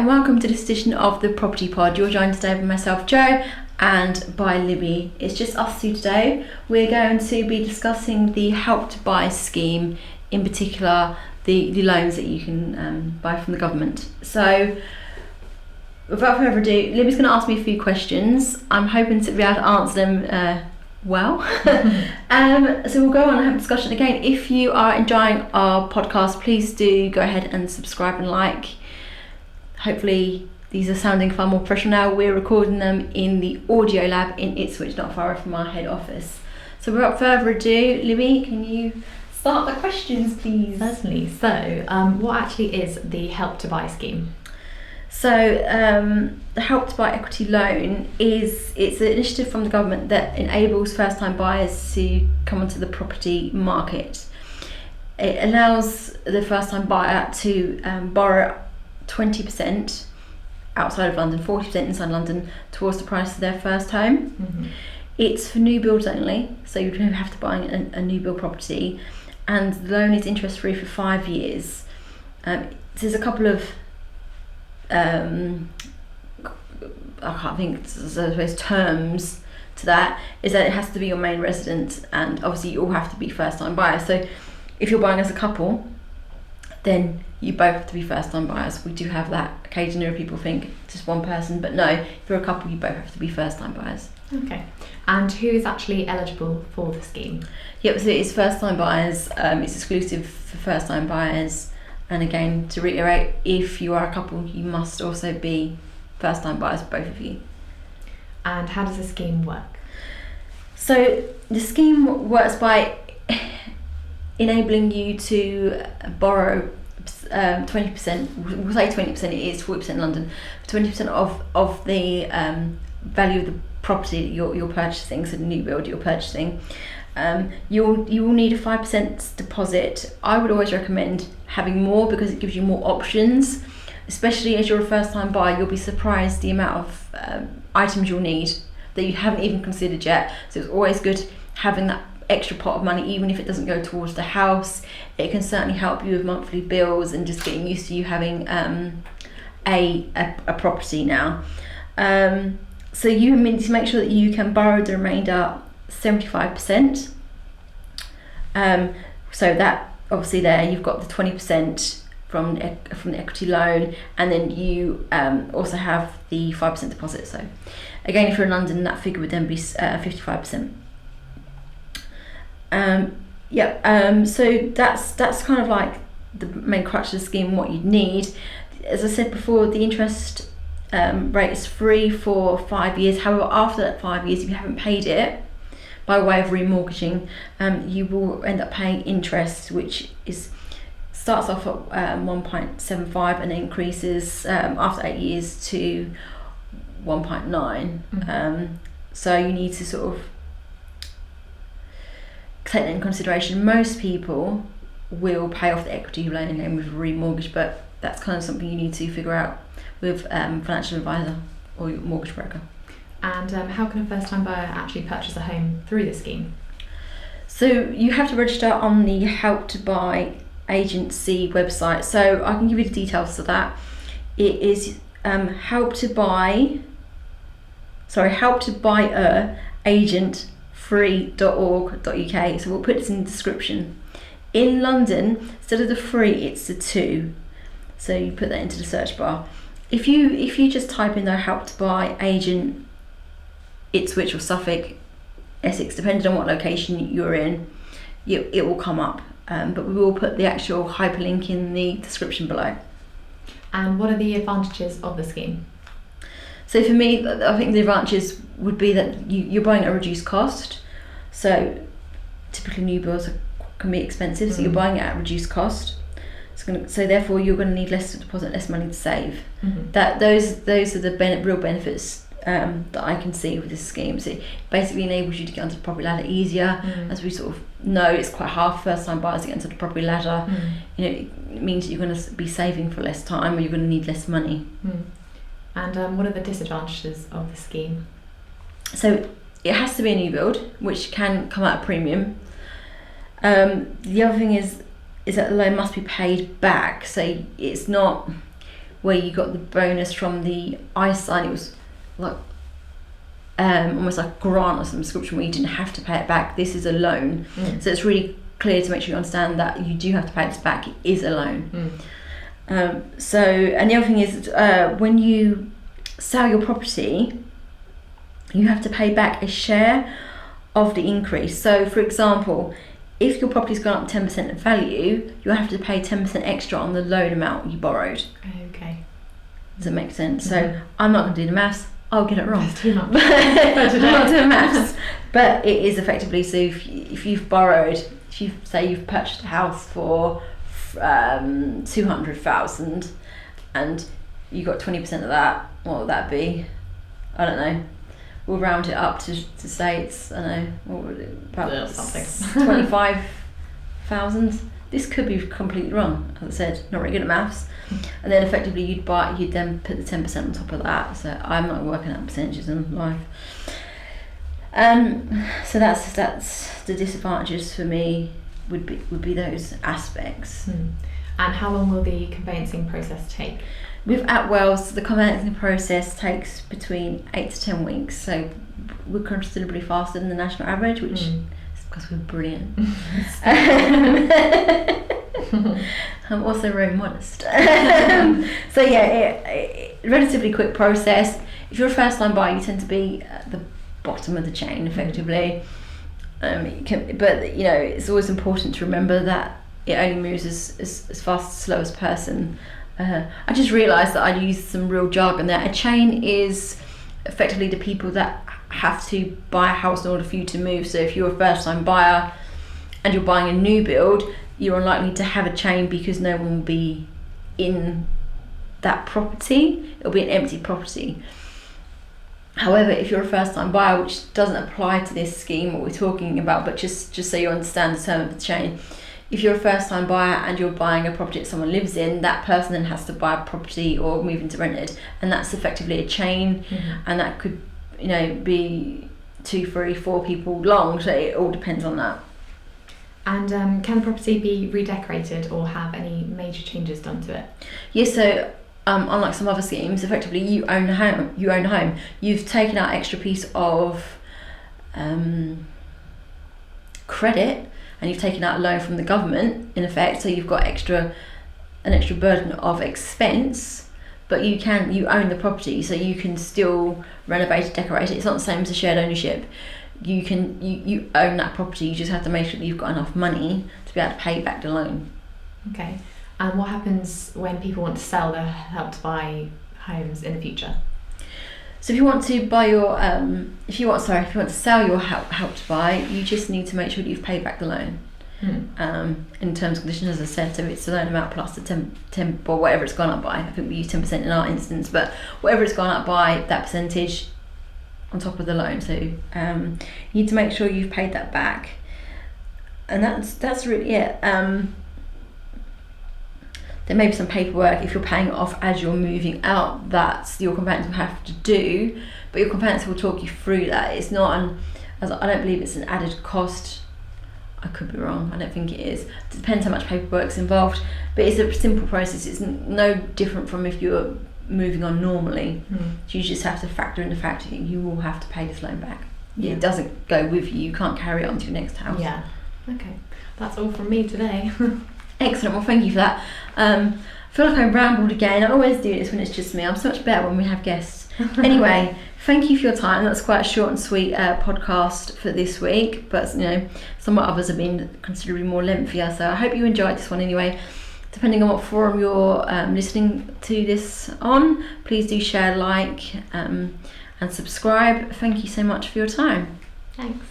and welcome to this edition of the Property Pod. You're joined today by myself, Joe, and by Libby. It's just us two today. We're going to be discussing the Help to Buy scheme, in particular the loans that you can buy from the government. So without further ado, Libby's going to ask me a few questions. I'm hoping to be able to answer them well. So we'll go on and have a discussion. Again, if you are enjoying our podcast, please do go ahead and subscribe and like. Hopefully these are sounding far more professional now. We're recording them in the audio lab in Ipswich, not far from our head office. So without further ado, Libby, can you start the questions, please? Certainly. So what actually is the Help to Buy scheme? So the Help to Buy equity loan it's an initiative from the government that enables first-time buyers to come onto the property market. It allows the first-time buyer to borrow 20% outside of London, 40% inside London towards the price of their first home. Mm-hmm. It's for new builds only, so you don't have to buy a new build property, and the loan is interest free for 5 years. There's a couple of I can't think, I suppose, terms to that, is that it has to be your main resident, and obviously you all have to be first time buyers. So if you're buying as a couple, then you both have to be first time buyers. We do have that occasionally where people think just one person, but no, if you're a couple, you both have to be first time buyers. Okay. And who is actually eligible for the scheme? Yep, so it's first time buyers, it's exclusive for first time buyers. And again, to reiterate, if you are a couple, you must also be first time buyers, both of you. And how does the scheme work? So the scheme works by enabling you to borrow 20%, we'll say 20%, it is 40% in London, 20% of the value of the property that you're purchasing, so the new build you're purchasing. You will need a 5% deposit. I would always recommend having more because it gives you more options, especially as you're a first time buyer. You'll be surprised the amount of items you'll need that you haven't even considered yet. So it's always good having that extra pot of money, even if it doesn't go towards the house. It can certainly help you with monthly bills and just getting used to you having a property now. So you need to make sure that you can borrow the remainder 75%. So that obviously there you've got the 20% from the equity loan, and then you also have the 5% deposit. So again, if you're in London, that figure would then be 55%. So that's kind of like the main crutch of the scheme and what you'd need. As I said before, the interest rate is free for 5 years. However, after that 5 years, if you haven't paid it by way of remortgaging, you will end up paying interest, which starts off at 1.75 and increases after 8 years to 1.9. Mm-hmm. So you need to sort of take that in consideration. Most people will pay off the equity loan and with a remortgage, but that's kind of something you need to figure out with financial advisor or your mortgage broker. And how can a first time buyer actually purchase a home through the scheme? So you have to register on the Help to Buy agency website. So I can give you the details of that. It is helptobuyer agent free.org.uk. So we'll put this in the description. In London, instead of the free, it's the 2. So you put that into the search bar. If you just type in the Help to Buy agent Ipswich or Suffolk, Essex, depending on what location you're in, it will come up. But we will put the actual hyperlink in the description below. And what are the advantages of the scheme? So for me, I think the advantages would be that you're buying at a reduced cost. So typically new builds can be expensive, so you're buying it at a reduced cost. So therefore you're going to need less to deposit, less money to save. Mm-hmm. Those are the real benefits that I can see with this scheme. So it basically enables you to get onto the property ladder easier. As we sort of know, it's quite hard for first time buyers to get onto the property ladder. It means that you're going to be saving for less time, or you're going to need less money. And what are the disadvantages of the scheme? So it has to be a new build, which can come at a premium. The other thing is that the loan must be paid back. So it's not where you got the bonus from the ISA, and it was like almost like a grant or some subscription where you didn't have to pay it back. This is a loan. So it's really clear to make sure you understand that you do have to pay this back. It is a loan. So, and the other thing is, when you sell your property, you have to pay back a share of the increase. So for example, if your property's gone up 10% in value, you have to pay 10% extra on the loan amount you borrowed. Okay. Does that make sense? So I'm not going to do the maths. I'll get it wrong. That's too much. I'm not doing maths. But it is effectively, so if you've borrowed, if you say you've purchased a house for 200,000 and you got 20% of that, what would that be? I don't know. We'll round it up to say it's, I don't know, what would it, about 25,000. This could be completely wrong, as I said, not very good at maths. And then effectively you'd then put the 10% on top of that. So I'm not working out percentages in life. So that's the disadvantages for me would be those aspects. And how long will the conveyancing process take? With Attwells, the conveyancing process takes between 8 to 10 weeks, so we're considerably faster than the national average, which is because we're brilliant. I'm also very modest. So yeah, relatively quick process. If you're a first time buyer, you tend to be at the bottom of the chain effectively. But you know, it's always important to remember that it only moves as fast as the slowest person. I just realised that I used some real jargon there. A chain is effectively the people that have to buy a house in order for you to move. So if you're a first time buyer and you're buying a new build, you're unlikely to have a chain because no one will be in that property. It'll be an empty property. However, if you're a first time buyer, which doesn't apply to this scheme, what we're talking about, but just so you understand the term of the chain, if you're a first time buyer and you're buying a property that someone lives in, that person then has to buy a property or move into rented, and that's effectively a chain. And that could, you know, be 2, 3, 4 people long, so it all depends on that. And can the property be redecorated or have any major changes done to it? Yeah, so unlike some other schemes, effectively you own a home. You've taken out extra piece of credit, and you've taken out a loan from the government in effect, so you've got an extra burden of expense, but you own the property, so you can still renovate it, decorate it. It's not the same as a shared ownership. You own that property, you just have to make sure that you've got enough money to be able to pay back the loan. Okay. And what happens when people want to sell their Help to Buy homes in the future? So if you want to buy your if you want to sell your help to buy, you just need to make sure that you've paid back the loan. In terms and conditions, as I said, so it's the loan amount plus the 10 or whatever it's gone up by. I think we use 10% in our instance, but whatever it's gone up by, that percentage on top of the loan. So you need to make sure you've paid that back, and that's really it. There may be some paperwork if you're paying it off as you're moving out that your conveyancer will have to do, but your conveyancer will talk you through that. It's not I don't believe it's an added cost. I could be wrong, I don't think it is. It depends how much paperwork's involved, but it's a simple process. It's no different from if you're moving on normally. So you just have to factor in the fact that you will have to pay this loan back. It doesn't go with you can't carry it on to your next house. Okay, that's all from me today. Excellent, well thank you for that. I feel like I rambled again. I always do this when it's just me. I'm so much better when we have guests. Anyway, thank you for your time. That's quite a short and sweet podcast for this week, but you know, some of others have been considerably more lengthier, so I hope you enjoyed this one anyway. Depending on what forum you're listening to this on, please do share, like and subscribe. Thank you so much for your time. Thanks.